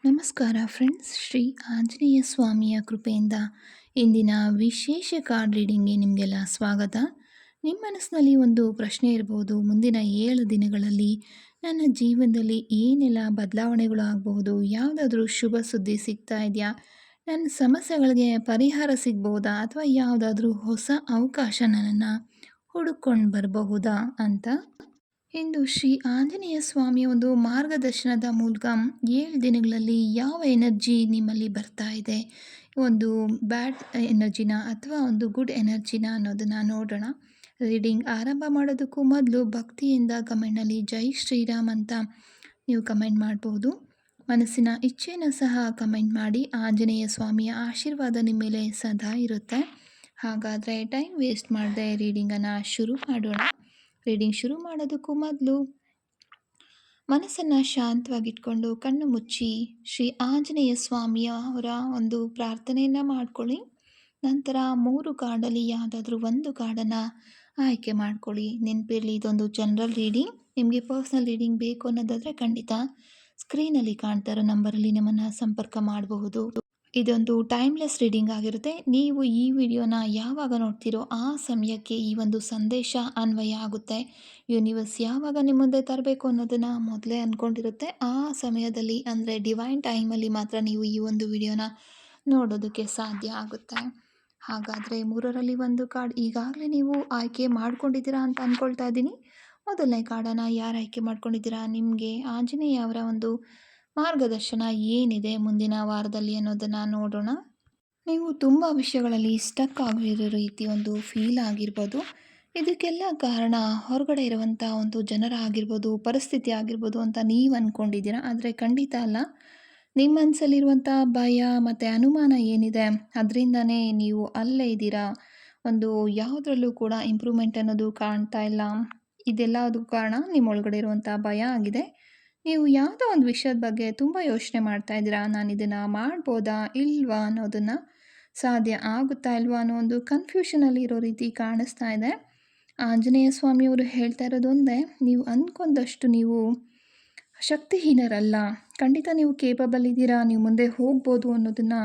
ನಮಸ್ಕಾರ ಫ್ರೆಂಡ್ಸ್. ಶ್ರೀ ಆಂಜನೇಯ ಸ್ವಾಮಿಯ ಕೃಪೆಯಿಂದ ಇಂದಿನ ವಿಶೇಷ ಕಾರ್ಡ್ ರೀಡಿಂಗ್ಗೆ ನಿಮಗೆಲ್ಲ ಸ್ವಾಗತ. ನಿಮ್ಮ ಮನಸ್ಸಿನಲ್ಲಿ ಒಂದು ಪ್ರಶ್ನೆ ಇರಬಹುದು, ಮುಂದಿನ 7 ದಿನಗಳಲ್ಲಿ ನನ್ನ ಜೀವನದಲ್ಲಿ ಏನೆಲ್ಲ ಬದಲಾವಣೆಗಳು ಆಗಬಹುದು, ಯಾವುದಾದ್ರೂ ಶುಭ ಸುದ್ದಿ ಸಿಗ್ತಾ ಇದೆಯಾ, ನನ್ನ ಸಮಸ್ಯೆಗಳಿಗೆ ಪರಿಹಾರ ಸಿಗ್ಬೋದಾ, ಅಥವಾ ಯಾವುದಾದ್ರೂ ಹೊಸ ಅವಕಾಶ ನನ್ನನ್ನು ಹುಡುಕೊಂಡು ಬರಬಹುದಾ ಅಂತ. ಇಂದು ಶ್ರೀ ಆಂಜನೇಯ ಸ್ವಾಮಿಯ ಒಂದು ಮಾರ್ಗದರ್ಶನದ ಮೂಲಕ 7 ದಿನಗಳಲ್ಲಿ ಯಾವ ಎನರ್ಜಿ ನಿಮ್ಮಲ್ಲಿ ಬರ್ತಾ ಇದೆ, ಒಂದು ಬ್ಯಾಡ್ ಎನರ್ಜಿನ ಅಥವಾ ಒಂದು ಗುಡ್ ಎನರ್ಜಿನ ಅನ್ನೋದನ್ನು ನೋಡೋಣ. ರೀಡಿಂಗ್ ಆರಂಭ ಮಾಡೋದಕ್ಕೂ ಮೊದಲು ಭಕ್ತಿಯಿಂದ ಕಮೆಂಟ್ನಲ್ಲಿ ಜೈ ಶ್ರೀರಾಮ್ ಅಂತ ನೀವು ಕಮೆಂಟ್ ಮಾಡಬಹುದು. ಮನಸ್ಸಿನ ಇಚ್ಛೆನ ಸಹ ಕಮೆಂಟ್ ಮಾಡಿ. ಆಂಜನೇಯ ಸ್ವಾಮಿಯ ಆಶೀರ್ವಾದ ನಿಮ್ಮ ಮೇಲೆ ಸದಾ ಇರುತ್ತೆ. ಹಾಗಾದರೆ ಟೈಮ್ ವೇಸ್ಟ್ ಮಾಡದೆ ರೀಡಿಂಗನ್ನು ಶುರು ಮಾಡೋಣ. ರೀಡಿಂಗ್ ಶುರು ಮಾಡೋದಕ್ಕೂ ಮೊದಲು ಮನಸ್ಸನ್ನು ಶಾಂತವಾಗಿಟ್ಕೊಂಡು ಕಣ್ಣು ಮುಚ್ಚಿ ಶ್ರೀ ಆಂಜನೇಯ ಸ್ವಾಮಿಯ ಅವರ ಒಂದು ಪ್ರಾರ್ಥನೆಯನ್ನು ಮಾಡ್ಕೊಳ್ಳಿ. ನಂತರ 3 ಕಾರ್ಡಲ್ಲಿ ಯಾವುದಾದ್ರೂ ಒಂದು ಕಾರ್ಡನ್ನು ಆಯ್ಕೆ ಮಾಡ್ಕೊಳ್ಳಿ. ನೆನಪಿರಲಿ, ಇದೊಂದು ಜನರಲ್ ರೀಡಿಂಗ್. ನಿಮಗೆ ಪರ್ಸ್ನಲ್ ರೀಡಿಂಗ್ ಬೇಕು ಅನ್ನೋದಾದರೆ ಖಂಡಿತ ಸ್ಕ್ರೀನಲ್ಲಿ ಕಾಣ್ತಾ ಇರೋ ನಂಬರಲ್ಲಿ ನಮ್ಮನ್ನು ಸಂಪರ್ಕ ಮಾಡಬಹುದು. ಇದೊಂದು ಟೈಮ್ಲೆಸ್ ರೀಡಿಂಗ್ ಆಗಿರುತ್ತೆ. ನೀವು ಈ ವಿಡಿಯೋನ ಯಾವಾಗ ನೋಡ್ತೀರೋ ಆ ಸಮಯಕ್ಕೆ ಈ ಒಂದು ಸಂದೇಶ ಅನ್ವಯ ಆಗುತ್ತೆ. ಯೂನಿವರ್ಸ್ ಯಾವಾಗ ನಿಮ್ಮ ಮುಂದೆ ತರಬೇಕು ಅನ್ನೋದನ್ನು ಮೊದಲೇ ಅಂದ್ಕೊಂಡಿರುತ್ತೆ. ಆ ಸಮಯದಲ್ಲಿ ಅಂದರೆ ಡಿವೈನ್ ಟೈಮಲ್ಲಿ ಮಾತ್ರ ನೀವು ಈ ಒಂದು ವಿಡಿಯೋನ ನೋಡೋದಕ್ಕೆ ಸಾಧ್ಯ ಆಗುತ್ತೆ. ಹಾಗಾದರೆ 3ರಲ್ಲಿ ಒಂದು ಕಾರ್ಡ್ ಈಗಾಗಲೇ ನೀವು ಆಯ್ಕೆ ಮಾಡ್ಕೊಂಡಿದ್ದೀರಾ ಅಂತ ಅಂದ್ಕೊಳ್ತಾ ಇದ್ದೀನಿ. ಮೊದಲನೇ ಕಾರ್ಡನ್ನು ಯಾರು ಆಯ್ಕೆ ಮಾಡ್ಕೊಂಡಿದ್ದೀರಾ, ನಿಮಗೆ ಆಂಜನೇಯ ಅವರ ಒಂದು ಮಾರ್ಗದರ್ಶನ ಏನಿದೆ ಮುಂದಿನ ವಾರದಲ್ಲಿ ಅನ್ನೋದನ್ನು ನೋಡೋಣ. ನೀವು ತುಂಬ ವಿಷಯಗಳಲ್ಲಿ ಸ್ಟಕ್ ಆಗಿರೋ ರೀತಿ ಒಂದು ಫೀಲ್ ಆಗಿರ್ಬೋದು. ಇದಕ್ಕೆಲ್ಲ ಕಾರಣ ಹೊರಗಡೆ ಇರುವಂಥ ಒಂದು ಜನರ ಆಗಿರ್ಬೋದು, ಪರಿಸ್ಥಿತಿ ಆಗಿರ್ಬೋದು ಅಂತ ನೀವು ಅಂದ್ಕೊಂಡಿದ್ದೀರಾ. ಆದರೆ ಖಂಡಿತ ಅಲ್ಲ. ನಿಮ್ಮ ಮನಸ್ಸಲ್ಲಿರುವಂಥ ಭಯ ಮತ್ತು ಅನುಮಾನ ಏನಿದೆ ಅದರಿಂದನೇ ನೀವು ಅಲ್ಲೇ ಇದ್ದೀರಾ. ಒಂದು ಯಾವುದರಲ್ಲೂ ಕೂಡ ಇಂಪ್ರೂವ್ಮೆಂಟ್ ಅನ್ನೋದು ಕಾಣ್ತಾ ಇಲ್ಲ. ಇದೆಲ್ಲದಕ್ಕೂ ಕಾರಣ ನಿಮ್ಮೊಳಗಡೆ ಇರುವಂಥ ಭಯ ಆಗಿದೆ. ನೀವು ಯಾವುದೋ ಒಂದು ವಿಷಯದ ಬಗ್ಗೆ ತುಂಬ ಯೋಚನೆ ಮಾಡ್ತಾ ಇದ್ದೀರಾ. ನಾನು ಇದನ್ನು ಮಾಡ್ಬೋದಾ ಇಲ್ವಾ ಅನ್ನೋದನ್ನು, ಸಾಧ್ಯ ಆಗುತ್ತಾ ಇಲ್ವಾ ಅನ್ನೋ ಒಂದು ಕನ್ಫ್ಯೂಷನಲ್ಲಿ ಇರೋ ರೀತಿ ಕಾಣಿಸ್ತಾ ಇದೆ. ಆಂಜನೇಯ ಸ್ವಾಮಿಯವರು ಹೇಳ್ತಾ ಇರೋದು ಒಂದೇ, ನೀವು ಅಂದ್ಕೊಂಡಷ್ಟು ನೀವು ಶಕ್ತಿಹೀನರಲ್ಲ. ಖಂಡಿತ ನೀವು ಕೇಪಬಲ್ ಇದ್ದೀರಾ, ನೀವು ಮುಂದೆ ಹೋಗ್ಬೋದು ಅನ್ನೋದನ್ನು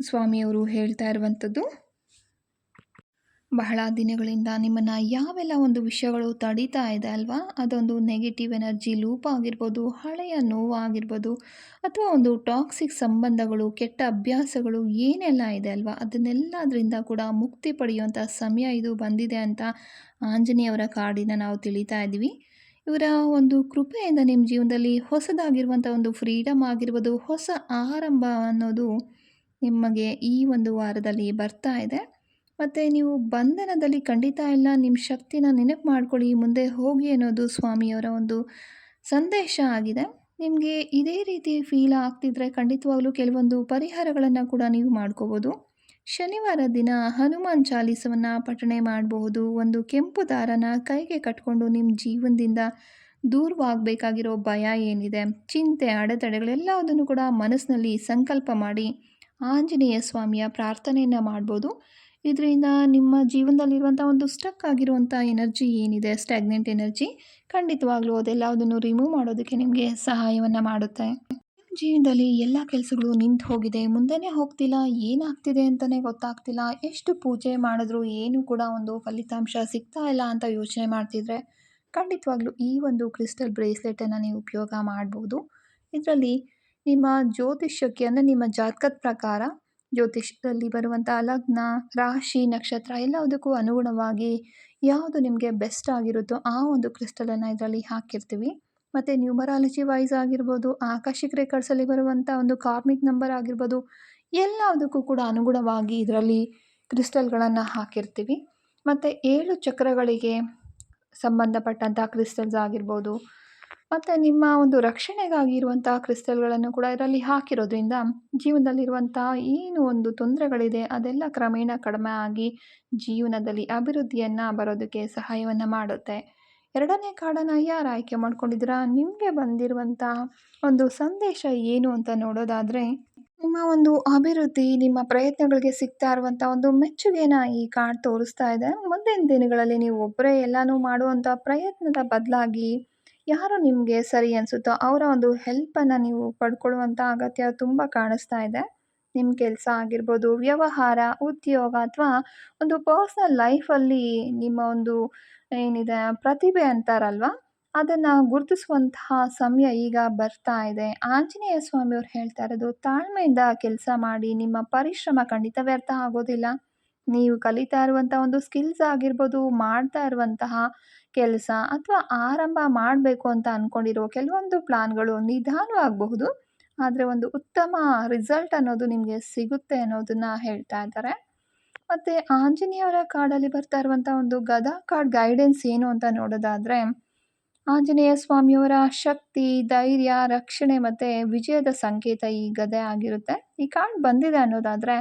ಸ್ವಾಮಿಯವರು ಹೇಳ್ತಾ ಇರುವಂಥದ್ದು. ಬಹಳ ದಿನಗಳಿಂದ ನಿಮ್ಮನ್ನು ಯಾವೆಲ್ಲ ಒಂದು ವಿಷಯಗಳು ತಡೀತಾ ಇದೆ ಅಲ್ವಾ, ಅದೊಂದು ನೆಗೆಟಿವ್ ಎನರ್ಜಿ ಲೂಪ್ ಆಗಿರ್ಬೋದು, ಹಳೆಯ ನೋವು ಆಗಿರ್ಬೋದು, ಅಥವಾ ಒಂದು ಟಾಕ್ಸಿಕ್ ಸಂಬಂಧಗಳು, ಕೆಟ್ಟ ಅಭ್ಯಾಸಗಳು ಏನೆಲ್ಲ ಇದೆ ಅಲ್ವಾ, ಅದನ್ನೆಲ್ಲದರಿಂದ ಕೂಡ ಮುಕ್ತಿ ಪಡೆಯುವಂಥ ಸಮಯ ಇದು ಬಂದಿದೆ ಅಂತ ಆಂಜನೇಯವರ ಕಾರ್ಡಿನ ನಾವು ತಿಳಿತಾ ಇದ್ದೀವಿ. ಇವರ ಒಂದು ಕೃಪೆಯಿಂದ ನಿಮ್ಮ ಜೀವನದಲ್ಲಿ ಹೊಸದಾಗಿರುವಂಥ ಒಂದು ಫ್ರೀಡಮ್ ಆಗಿರ್ಬೋದು, ಹೊಸ ಆರಂಭ ಅನ್ನೋದು ನಿಮಗೆ ಈ ಒಂದು ವಾರದಲ್ಲಿ ಬರ್ತಾ ಇದೆ. ಮತ್ತು ನೀವು ಬಂಧನದಲ್ಲಿ ಖಂಡಿತ ಇಲ್ಲ. ನಿಮ್ಮ ಶಕ್ತಿನ ನೆನಪು ಮಾಡ್ಕೊಳ್ಳಿ, ಮುಂದೆ ಹೋಗಿ ಅನ್ನೋದು ಸ್ವಾಮಿಯವರ ಒಂದು ಸಂದೇಶ ಆಗಿದೆ. ನಿಮಗೆ ಇದೇ ರೀತಿ ಫೀಲ್ ಆಗ್ತಿದ್ರೆ ಖಂಡಿತವಾಗ್ಲೂ ಕೆಲವೊಂದು ಪರಿಹಾರಗಳನ್ನು ಕೂಡ ನೀವು ಮಾಡ್ಕೋಬೋದು. ಶನಿವಾರ ದಿನ ಹನುಮಾನ್ ಚಾಲೀಸವನ್ನು ಪಠಣೆ ಮಾಡಬಹುದು. ಒಂದು ಕೆಂಪು ದಾರನ ಕೈಗೆ ಕಟ್ಕೊಂಡು ನಿಮ್ಮ ಜೀವನದಿಂದ ದೂರವಾಗಬೇಕಾಗಿರೋ ಭಯ ಏನಿದೆ, ಚಿಂತೆ, ಅಡೆತಡೆಗಳೆಲ್ಲದನ್ನು ಕೂಡ ಮನಸ್ಸಿನಲ್ಲಿ ಸಂಕಲ್ಪ ಮಾಡಿ ಆಂಜನೇಯ ಸ್ವಾಮಿಯ ಪ್ರಾರ್ಥನೆಯನ್ನು ಮಾಡ್ಬೋದು. ಇದರಿಂದ ನಿಮ್ಮ ಜೀವನದಲ್ಲಿರುವಂಥ ಒಂದು ಸ್ಟಕ್ ಆಗಿರುವಂಥ ಎನರ್ಜಿ ಏನಿದೆ, ಸ್ಟ್ಯಾಗ್ನೆಂಟ್ ಎನರ್ಜಿ, ಖಂಡಿತವಾಗ್ಲೂ ಅದೆಲ್ಲದನ್ನು ರಿಮೂವ್ ಮಾಡೋದಕ್ಕೆ ನಿಮಗೆ ಸಹಾಯವನ್ನು ಮಾಡುತ್ತೆ. ನಿಮ್ಮ ಜೀವನದಲ್ಲಿ ಎಲ್ಲ ಕೆಲಸಗಳು ನಿಂತು ಹೋಗಿದೆ, ಮುಂದೆನೇ ಹೋಗ್ತಿಲ್ಲ, ಏನಾಗ್ತಿದೆ ಅಂತಲೇ ಗೊತ್ತಾಗ್ತಿಲ್ಲ, ಎಷ್ಟು ಪೂಜೆ ಮಾಡಿದ್ರೂ ಏನೂ ಕೂಡ ಒಂದು ಫಲಿತಾಂಶ ಸಿಗ್ತಾ ಇಲ್ಲ ಅಂತ ಯೋಚನೆ ಮಾಡ್ತಿದ್ರೆ ಖಂಡಿತವಾಗ್ಲೂ ಈ ಒಂದು ಕ್ರಿಸ್ಟಲ್ ಬ್ರೇಸ್ಲೆಟನ್ನು ನೀವು ಉಪಯೋಗ ಮಾಡ್ಬೋದು. ಇದರಲ್ಲಿ ನಿಮ್ಮ ಜ್ಯೋತಿಷ್ಯಕ್ಕೆ ಅಂದರೆ ನಿಮ್ಮ ಜಾತಕದ ಪ್ರಕಾರ ಜ್ಯೋತಿಷ್ಯದಲ್ಲಿ ಬರುವಂಥ ಲಗ್ನ, ರಾಶಿ, ನಕ್ಷತ್ರ ಎಲ್ಲದಕ್ಕೂ ಅನುಗುಣವಾಗಿ ಯಾವುದು ನಿಮಗೆ ಬೆಸ್ಟ್ ಆಗಿರುತ್ತೋ ಆ ಒಂದು ಕ್ರಿಸ್ಟಲನ್ನು ಇದರಲ್ಲಿ ಹಾಕಿರ್ತೀವಿ. ಮತ್ತು ನ್ಯೂಮರಾಲಜಿ ವೈಸ್ ಆಗಿರ್ಬೋದು, ಆಕಾಶಿಕ್ ರೆಕಾರ್ಡ್ಸಲ್ಲಿ ಬರುವಂಥ ಒಂದು ಕಾರ್ಮಿಕ್ ನಂಬರ್ ಆಗಿರ್ಬೋದು, ಎಲ್ಲದಕ್ಕೂ ಕೂಡ ಅನುಗುಣವಾಗಿ ಇದರಲ್ಲಿ ಕ್ರಿಸ್ಟಲ್ಗಳನ್ನು ಹಾಕಿರ್ತೀವಿ. ಮತ್ತು 7 ಚಕ್ರಗಳಿಗೆ ಸಂಬಂಧಪಟ್ಟಂಥ ಕ್ರಿಸ್ಟಲ್ಸ್ ಆಗಿರ್ಬೋದು, ಮತ್ತು ನಿಮ್ಮ ಒಂದು ರಕ್ಷಣೆಗಾಗಿ ಇರುವಂಥ ಕ್ರಿಸ್ಟಲ್ಗಳನ್ನು ಕೂಡ ಇದರಲ್ಲಿ ಹಾಕಿರೋದ್ರಿಂದ ಜೀವನದಲ್ಲಿರುವಂಥ ಏನು ಒಂದು ತೊಂದರೆಗಳಿದೆ ಅದೆಲ್ಲ ಕ್ರಮೇಣ ಕಡಿಮೆ ಆಗಿ ಜೀವನದಲ್ಲಿ ಅಭಿವೃದ್ಧಿಯನ್ನು ಬರೋದಕ್ಕೆ ಸಹಾಯವನ್ನು ಮಾಡುತ್ತೆ. 2ನೇ ಕಾರ್ಡನ್ನು ಯಾರು ಆಯ್ಕೆ ಮಾಡ್ಕೊಂಡಿದ್ದೀರಾ, ನಿಮಗೆ ಬಂದಿರುವಂಥ ಒಂದು ಸಂದೇಶ ಏನು ಅಂತ ನೋಡೋದಾದರೆ, ನಿಮ್ಮ ಒಂದು ಅಭಿವೃದ್ಧಿ, ನಿಮ್ಮ ಪ್ರಯತ್ನಗಳಿಗೆ ಸಿಗ್ತಾ ಇರುವಂಥ ಒಂದು ಮೆಚ್ಚುಗೆನ ಈ ಕಾರ್ಡ್ ತೋರಿಸ್ತಾ ಇದೆ. ಮುಂದಿನ ದಿನಗಳಲ್ಲಿ ನೀವು ಒಬ್ಬರೇ ಎಲ್ಲನೂ ಮಾಡುವಂಥ ಪ್ರಯತ್ನದ ಬದಲಾಗಿ ಯಾರು ನಿಮಗೆ ಸರಿ ಅನಿಸುತ್ತೋ ಅವರ ಒಂದು ಹೆಲ್ಪನ್ನು ನೀವು ಪಡ್ಕೊಳ್ಳುವಂಥ ಅಗತ್ಯ ತುಂಬ ಕಾಣಿಸ್ತಾ ಇದೆ. ನಿಮ್ಮ ಕೆಲಸ ಆಗಿರ್ಬೋದು, ವ್ಯವಹಾರ, ಉದ್ಯೋಗ ಅಥವಾ ಒಂದು ಪರ್ಸ್ನಲ್ ಲೈಫಲ್ಲಿ ನಿಮ್ಮ ಒಂದು ಏನಿದೆ ಪ್ರತಿಭೆ ಅಂತಾರಲ್ವ, ಅದನ್ನು ಗುರುತಿಸುವಂತಹ ಸಮಯ ಈಗ ಬರ್ತಾ ಇದೆ. ಆಂಜನೇಯ ಸ್ವಾಮಿಯವ್ರು ಹೇಳ್ತಾ ಇರೋದು ತಾಳ್ಮೆಯಿಂದ ಕೆಲಸ ಮಾಡಿ, ನಿಮ್ಮ ಪರಿಶ್ರಮ ಖಂಡಿತ ವ್ಯರ್ಥ ಆಗೋದಿಲ್ಲ. ನೀವು ಕಲಿತಾ ಇರುವಂಥ ಒಂದು ಸ್ಕಿಲ್ಸ್ ಆಗಿರ್ಬೋದು, ಮಾಡ್ತಾ ಇರುವಂತಹ ಕೆಲಸ ಅಥವಾ ಆರಂಭ ಮಾಡಬೇಕು ಅಂತ ಅಂದ್ಕೊಂಡಿರೋ ಕೆಲವೊಂದು ಪ್ಲಾನ್ಗಳು ನಿಧಾನವಾಗಬಹುದು. ಆದರೆ ಒಂದು ಉತ್ತಮ ರಿಸಲ್ಟ್ ಅನ್ನೋದು ನಿಮಗೆ ಸಿಗುತ್ತೆ ಅನ್ನೋದನ್ನ ಹೇಳ್ತಾ ಇದ್ದಾರೆ. ಮತ್ತು ಆಂಜನೇಯವರ ಕಾರ್ಡಲ್ಲಿ ಬರ್ತಾ ಇರುವಂಥ ಒಂದು ಗದಾ ಕಾರ್ಡ್ ಗೈಡೆನ್ಸ್ ಏನು ಅಂತ ನೋಡೋದಾದರೆ, ಆಂಜನೇಯ ಸ್ವಾಮಿಯವರ ಶಕ್ತಿ, ಧೈರ್ಯ, ರಕ್ಷಣೆ ಮತ್ತು ವಿಜಯದ ಸಂಕೇತ ಈ ಗದೆ ಆಗಿರುತ್ತೆ. ಈ ಕಾರ್ಡ್ ಬಂದಿದೆ ಅನ್ನೋದಾದರೆ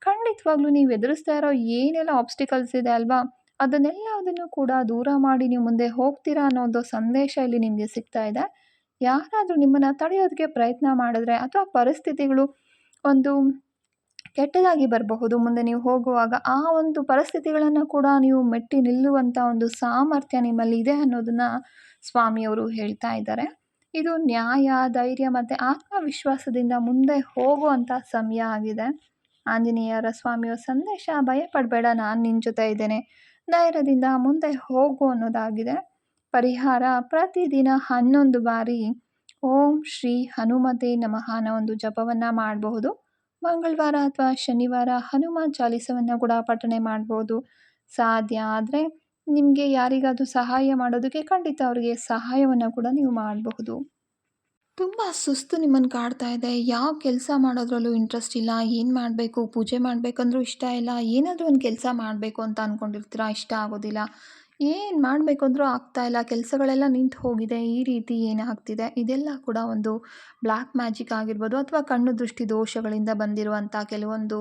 ಖಂಡಿತವಾಗ್ಲೂ ನೀವು ಎದುರಿಸ್ತಾ ಇರೋ ಏನೆಲ್ಲ ಆಬ್ಸ್ಟಿಕಲ್ಸ್ ಇದೆ ಅಲ್ವಾ, ಅದನ್ನೆಲ್ಲದನ್ನು ಕೂಡ ದೂರ ಮಾಡಿ ನೀವು ಮುಂದೆ ಹೋಗ್ತೀರಾ ಅನ್ನೋ ಒಂದು ಸಂದೇಶ ಇಲ್ಲಿ ನಿಮಗೆ ಸಿಗ್ತಾ ಇದೆ. ಯಾರಾದರೂ ನಿಮ್ಮನ್ನು ತಡೆಯೋದಕ್ಕೆ ಪ್ರಯತ್ನ ಮಾಡಿದ್ರೆ ಅಥವಾ ಪರಿಸ್ಥಿತಿಗಳು ಒಂದು ಕೆಟ್ಟದಾಗಿ ಬರಬಹುದು ಮುಂದೆ ನೀವು ಹೋಗುವಾಗ, ಆ ಒಂದು ಪರಿಸ್ಥಿತಿಗಳನ್ನು ಕೂಡ ನೀವು ಮೆಟ್ಟಿ ನಿಲ್ಲುವಂಥ ಒಂದು ಸಾಮರ್ಥ್ಯ ನಿಮ್ಮಲ್ಲಿ ಇದೆ ಅನ್ನೋದನ್ನು ಸ್ವಾಮಿಯವರು ಹೇಳ್ತಾ ಇದ್ದಾರೆ. ಇದು ನ್ಯಾಯ, ಧೈರ್ಯ ಮತ್ತು ಆತ್ಮವಿಶ್ವಾಸದಿಂದ ಮುಂದೆ ಹೋಗುವಂಥ ಸಮಯ ಆಗಿದೆ. ಆಂಜನೇಯರ ಸ್ವಾಮಿಯ ಸಂದೇಶ ಭಯಪಡಬೇಡ, ನಾನು ನಿನ್ನ ಜೊತೆ ಇದ್ದೇನೆ, ಧೈರ್ಯದಿಂದ ಮುಂದೆ ಹೋಗು ಅನ್ನೋದಾಗಿದೆ. ಪರಿಹಾರ ಪ್ರತಿದಿನ 11 ಬಾರಿ ಓಂ ಶ್ರೀ ಹನುಮತೆ ನಮಃ ಅನ್ನೋ ಒಂದು ಜಪವನ್ನು ಮಾಡಬಹುದು. ಮಂಗಳವಾರ ಅಥವಾ ಶನಿವಾರ ಹನುಮಾನ್ ಚಾಲೀಸವನ್ನು ಕೂಡ ಪಠಣೆ ಮಾಡ್ಬೋದು. ಸಾಧ್ಯ ಆದರೆ ನಿಮಗೆ ಯಾರಿಗಾದರೂ ಸಹಾಯ ಮಾಡೋದಕ್ಕೆ ಖಂಡಿತ ಅವರಿಗೆ ಸಹಾಯವನ್ನು ಕೂಡ ನೀವು ಮಾಡಬಹುದು. ತುಂಬ ಸುಸ್ತು ನಿಮ್ಮನ್ನು ಕಾಡ್ತಾ ಇದೆ, ಯಾವ ಕೆಲಸ ಮಾಡೋದ್ರಲ್ಲೂ ಇಂಟ್ರೆಸ್ಟ್ ಇಲ್ಲ, ಏನು ಮಾಡಬೇಕು, ಪೂಜೆ ಮಾಡಬೇಕಂದ್ರೂ ಇಷ್ಟ ಇಲ್ಲ, ಏನಾದರೂ ಒಂದು ಕೆಲಸ ಮಾಡಬೇಕು ಅಂತ ಅಂದ್ಕೊಂಡಿರ್ತೀರ, ಇಷ್ಟ ಆಗೋದಿಲ್ಲ, ಏನು ಮಾಡಬೇಕು ಅಂದರೂ ಆಗ್ತಾಯಿಲ್ಲ, ಕೆಲಸಗಳೆಲ್ಲ ನಿಂತು ಹೋಗಿದೆ, ಈ ರೀತಿ ಏನಾಗ್ತಿದೆ, ಇದೆಲ್ಲ ಕೂಡ ಒಂದು ಬ್ಲ್ಯಾಕ್ ಮ್ಯಾಜಿಕ್ ಆಗಿರ್ಬೋದು ಅಥವಾ ಕಣ್ಣು ದೃಷ್ಟಿ ದೋಷಗಳಿಂದ ಬಂದಿರುವಂಥ ಕೆಲವೊಂದು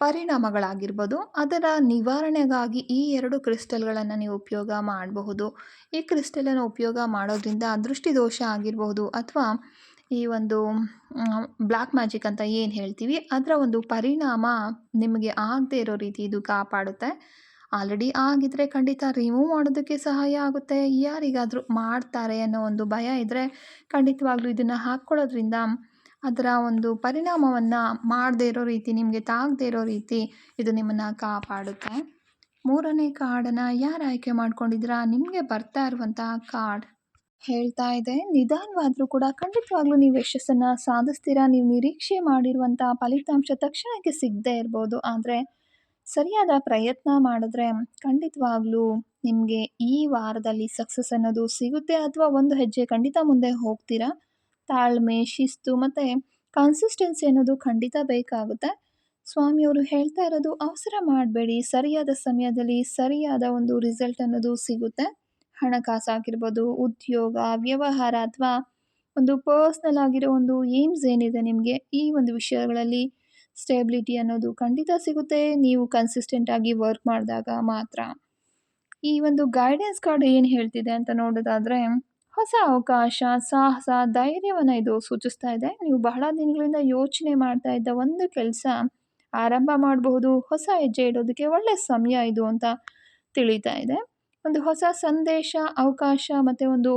ಪರಿಣಾಮಗಳಾಗಿರ್ಬೋದು. ಅದರ ನಿವಾರಣೆಗಾಗಿ ಈ 2 ಕ್ರಿಸ್ಟಲ್ಗಳನ್ನು ನೀವು ಉಪಯೋಗ ಮಾಡಬಹುದು. ಈ ಕ್ರಿಸ್ಟಲನ್ನು ಉಪಯೋಗ ಮಾಡೋದ್ರಿಂದ ದೃಷ್ಟಿ ದೋಷ ಆಗಿರಬಹುದು ಅಥವಾ ಈ ಒಂದು ಬ್ಲ್ಯಾಕ್ ಮ್ಯಾಜಿಕ್ ಅಂತ ಏನು ಹೇಳ್ತೀವಿ, ಅದರ ಒಂದು ಪರಿಣಾಮ ನಿಮಗೆ ಆಗದೇ ಇರೋ ರೀತಿ ಇದು ಕಾಪಾಡುತ್ತೆ. ಆಲ್ರೆಡಿ ಆಗಿದ್ದರೆ ಖಂಡಿತ ರಿಮೂವ್ ಮಾಡೋದಕ್ಕೆ ಸಹಾಯ ಆಗುತ್ತೆ. ಯಾರಿಗಾದರೂ ಮಾಡ್ತಾರೆ ಅನ್ನೋ ಒಂದು ಭಯ ಇದ್ದರೆ ಖಂಡಿತವಾಗ್ಲೂ ಇದನ್ನು ಹಾಕ್ಕೊಳ್ಳೋದ್ರಿಂದ ಅದರ ಒಂದು ಪರಿಣಾಮವನ್ನು ಮಾಡದೇ ಇರೋ ರೀತಿ, ನಿಮಗೆ ತಾಗದೇ ಇರೋ ರೀತಿ ಇದು ನಿಮ್ಮನ್ನು ಕಾಪಾಡುತ್ತೆ. 3ನೇ ಕಾರ್ಡನ್ನು ಯಾರು ಆಯ್ಕೆ ಮಾಡ್ಕೊಂಡಿದ್ದೀರಾ, ನಿಮಗೆ ಬರ್ತಾ ಇರುವಂಥ ಕಾರ್ಡ್ ಹೇಳ್ತಾ ಇದೆ, ನಿಧಾನವಾದರೂ ಕೂಡ ಖಂಡಿತವಾಗ್ಲೂ ನೀವು ಯಶಸ್ಸನ್ನು ಸಾಧಿಸ್ತೀರಾ. ನೀವು ನಿರೀಕ್ಷೆ ಮಾಡಿರುವಂಥ ಫಲಿತಾಂಶ ತಕ್ಷಣಕ್ಕೆ ಸಿಗದೇ ಇರ್ಬೋದು, ಆದರೆ ಸರಿಯಾದ ಪ್ರಯತ್ನ ಮಾಡಿದ್ರೆ ಖಂಡಿತವಾಗ್ಲೂ ನಿಮಗೆ ಈ ವಾರದಲ್ಲಿ ಸಕ್ಸಸ್ ಅನ್ನೋದು ಸಿಗುತ್ತೆ ಅಥವಾ ಒಂದು ಹೆಜ್ಜೆ ಖಂಡಿತ ಮುಂದೆ ಹೋಗ್ತೀರಾ. ತಾಳ್ಮೆ, ಶಿಸ್ತು ಮತ್ತು ಕನ್ಸಿಸ್ಟೆನ್ಸಿ ಅನ್ನೋದು ಖಂಡಿತ ಬೇಕಾಗುತ್ತೆ. ಸ್ವಾಮಿಯವರು ಹೇಳ್ತಾ ಇರೋದು ಅವಸರ ಮಾಡಬೇಡಿ, ಸರಿಯಾದ ಸಮಯದಲ್ಲಿ ಸರಿಯಾದ ಒಂದು ರಿಸಲ್ಟ್ ಅನ್ನೋದು ಸಿಗುತ್ತೆ. ಹಣಕಾಸಾಗಿರ್ಬೋದು, ಉದ್ಯೋಗ, ವ್ಯವಹಾರ ಅಥವಾ ಒಂದು ಪರ್ಸ್ನಲ್ ಆಗಿರೋ ಒಂದು ಏಮ್ಸ್ ಏನಿದೆ ನಿಮಗೆ, ಈ ಒಂದು ವಿಷಯಗಳಲ್ಲಿ ಸ್ಟೆಬಿಲಿಟಿ ಅನ್ನೋದು ಖಂಡಿತ ಸಿಗುತ್ತೆ, ನೀವು ಕನ್ಸಿಸ್ಟೆಂಟಾಗಿ ವರ್ಕ್ ಮಾಡಿದಾಗ ಮಾತ್ರ. ಈ ಒಂದು ಗೈಡೆನ್ಸ್ ಕಾರ್ಡ್ ಏನು ಹೇಳ್ತಿದೆ ಅಂತ ನೋಡೋದಾದರೆ, ಹೊಸ ಅವಕಾಶ, ಸಾಹಸ, ಧೈರ್ಯವನ್ನು ಇದು ಸೂಚಿಸ್ತಾ ಇದೆ. ನೀವು ಬಹಳ ದಿನಗಳಿಂದ ಯೋಚನೆ ಮಾಡ್ತಾ ಇದ್ದ ಒಂದು ಕೆಲಸ ಆರಂಭ ಮಾಡಬಹುದು, ಹೊಸ ಹೆಜ್ಜೆ ಇಡೋದಕ್ಕೆ ಒಳ್ಳೆಯ ಸಮಯ ಇದು ಅಂತ ತಿಳಿತಾ ಇದೆ. ಒಂದು ಹೊಸ ಸಂದೇಶ, ಅವಕಾಶ ಮತ್ತು ಒಂದು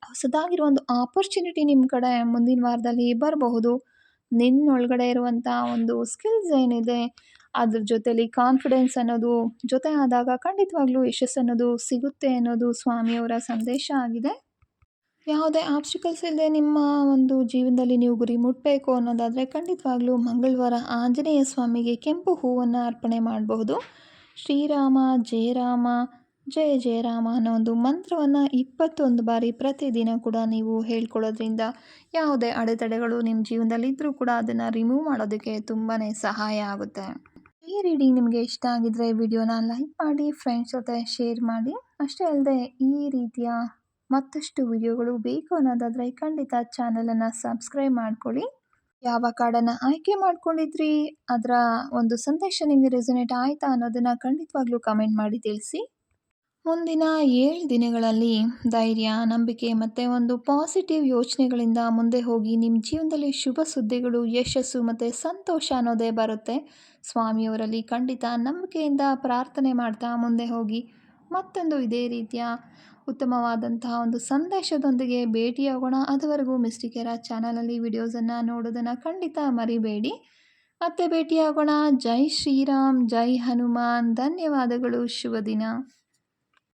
ಹೊಸದಾಗಿರೋ ಒಂದು ಆಪರ್ಚುನಿಟಿ ನಿಮ್ಮ ಕಡೆ ಮುಂದಿನ ವಾರದಲ್ಲಿ ಬರಬಹುದು. ನಿನ್ನೊಳಗಡೆ ಇರುವಂಥ ಒಂದು ಸ್ಕಿಲ್ಸ್ ಏನಿದೆ, ಅದ್ರ ಜೊತೆಲಿ ಕಾನ್ಫಿಡೆನ್ಸ್ ಅನ್ನೋದು ಜೊತೆ ಆದಾಗ ಖಂಡಿತವಾಗ್ಲೂ ಯಶಸ್ಸು ಅನ್ನೋದು ಸಿಗುತ್ತೆ ಅನ್ನೋದು ಸ್ವಾಮಿಯವರ ಸಂದೇಶ ಆಗಿದೆ. ಯಾವುದೇ ಆಬ್ಸ್ಟಿಕಲ್ಸ್ ಇಲ್ಲದೆ ನಿಮ್ಮ ಒಂದು ಜೀವನದಲ್ಲಿ ನೀವು ಗುರಿ ಮುಟ್ಟಬೇಕು ಅನ್ನೋದಾದರೆ ಖಂಡಿತವಾಗ್ಲೂ ಮಂಗಳವಾರ ಆಂಜನೇಯ ಸ್ವಾಮಿಗೆ ಕೆಂಪು ಹೂವನ್ನು ಅರ್ಪಣೆ ಮಾಡಬಹುದು. ಶ್ರೀರಾಮ ಜಯ ರಾಮ ಜಯ ಜಯ ರಾಮ ಅನ್ನೋ ಒಂದು ಮಂತ್ರವನ್ನು 21 ಬಾರಿ ಪ್ರತಿದಿನ ಕೂಡ ನೀವು ಹೇಳ್ಕೊಳ್ಳೋದ್ರಿಂದ ಯಾವುದೇ ಅಡೆತಡೆಗಳು ನಿಮ್ಮ ಜೀವನದಲ್ಲಿ ಇದ್ದರೂ ಕೂಡ ಅದನ್ನು ರಿಮೂವ್ ಮಾಡೋದಕ್ಕೆ ತುಂಬಾ ಸಹಾಯ ಆಗುತ್ತೆ. ಈ ರೀಡಿಂಗ್ ನಿಮಗೆ ಇಷ್ಟ ಆಗಿದ್ದರೆ ವಿಡಿಯೋನ ಲೈಕ್ ಮಾಡಿ, ಫ್ರೆಂಡ್ಸ್ ಜೊತೆ ಶೇರ್ ಮಾಡಿ. ಅಷ್ಟೇ ಅಲ್ಲದೆ ಈ ರೀತಿಯ ಮತ್ತಷ್ಟು ವಿಡಿಯೋಗಳು ಬೇಕು ಅನ್ನೋದಾದರೆ ಖಂಡಿತ ಚಾನಲನ್ನು ಸಬ್ಸ್ಕ್ರೈಬ್ ಮಾಡ್ಕೊಳ್ಳಿ. ಯಾವ ಕಾರ್ಡನ್ನು ಆಯ್ಕೆ ಮಾಡ್ಕೊಂಡಿದ್ರಿ, ಅದರ ಒಂದು ಸಂದೇಶ ನಿಮಗೆ ರೆಸೊನೇಟ್ ಆಯಿತಾ ಅನ್ನೋದನ್ನು ಖಂಡಿತವಾಗ್ಲೂ ಕಮೆಂಟ್ ಮಾಡಿ ತಿಳಿಸಿ. ಮುಂದಿನ 7 ದಿನಗಳಲ್ಲಿ ಧೈರ್ಯ, ನಂಬಿಕೆ ಮತ್ತು ಒಂದು ಪಾಸಿಟಿವ್ ಯೋಚನೆಗಳಿಂದ ಮುಂದೆ ಹೋಗಿ ನಿಮ್ಮ ಜೀವನದಲ್ಲಿ ಶುಭ ಸುದ್ದಿಗಳು, ಯಶಸ್ಸು ಮತ್ತು ಸಂತೋಷ ಅನ್ನೋದೇ ಬರುತ್ತೆ. ಸ್ವಾಮಿಯವರಲ್ಲಿ ಖಂಡಿತ ನಂಬಿಕೆಯಿಂದ ಪ್ರಾರ್ಥನೆ ಮಾಡ್ತಾ ಮುಂದೆ ಹೋಗಿ. ಮತ್ತೊಂದು ಇದೇ ರೀತಿಯ ಉತ್ತಮವಾದಂತಹ ಒಂದು ಸಂದೇಶದೊಂದಿಗೆ ಭೇಟಿಯಾಗೋಣ. ಅದುವರೆಗೂ ಮಿಸ್ಟಿಕ್ ಏರಾ ಚಾನಲಲ್ಲಿ ವಿಡಿಯೋಸನ್ನು ನೋಡೋದನ್ನು ಖಂಡಿತ ಮರಿಬೇಡಿ. ಮತ್ತೆ ಭೇಟಿಯಾಗೋಣ. ಜೈ ಶ್ರೀರಾಮ್, ಜೈ ಹನುಮಾನ್. ಧನ್ಯವಾದಗಳು. ಶುಭ ದಿನ.